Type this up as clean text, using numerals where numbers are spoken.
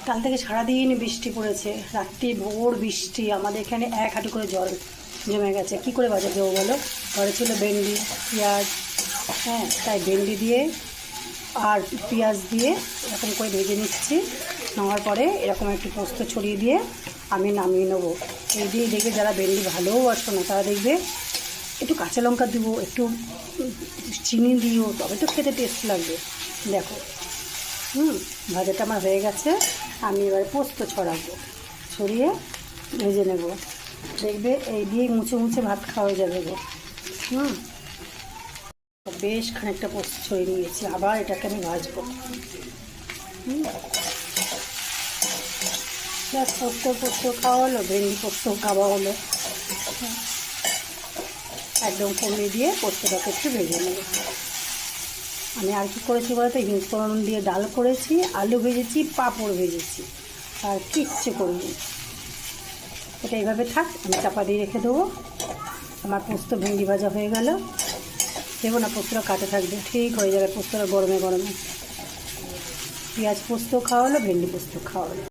কাল থেকে সারাদিন বৃষ্টি পড়েছে, রাত্রি ভোর বৃষ্টি, আমাদের এখানে 1 হাঁটু করে জল জমে গেছে। কি করে বাজার দেবো বলো? ঘরে ছিল ভেন্ডি, পেঁয়াজ, হ্যাঁ, তাই ভেন্ডি দিয়ে আর পেঁয়াজ দিয়ে এরকম করে ভেজে নিচ্ছি। নেওয়ার পরে এরকম একটু পোস্ত ছড়িয়ে দিয়ে আমি নামিয়ে নেবো। এই দিয়ে দেখবে যারা ভেন্ডি ভালোবাসো না তারা দেখবে একটু কাঁচা লঙ্কা দেবো, একটু চিনি দিও, তবে তো খেতে টেস্ট লাগবে। দেখো, ভাজাটা আমার হয়ে গেছে। আমি এবার পোস্ত ছড়াবো, ছড়িয়ে ভেজে নেব। দেখবে এই দিয়ে মুছে মুছে ভাত খাওয়া যাবে গো। বেশ খানিকটা পোস্ত ছড়িয়ে নিয়েছি, আবার এটাকে আমি ভাজবো। পোস্ত খাওয়া হলো, ভেন্ডি পোস্ত খাওয়া হলো। একদম কমিয়ে দিয়ে পোস্তটাকে একটু ভেজে নেব। আমি আর কি করেছি বলতে, হিংসফোড়ন দিয়ে ডাল করেছি, আলু ভেজেছি, পাঁপড় ভেজেছি, আর কিচ্ছু করিনি। এটা এইভাবে থাক, আমি চাপা দিয়ে রেখে দেবো। আমার পোস্ত ভেন্ডি ভাজা হয়ে গেল। দেবো না, পোস্তটা কাটে থাকবে, ঠিক হয়ে যাবে পোস্তটা গরমে গরমে। পেঁয়াজ পোস্ত খাওয়া হলো, ভেন্ডি পোস্ত খাওয়া হলো।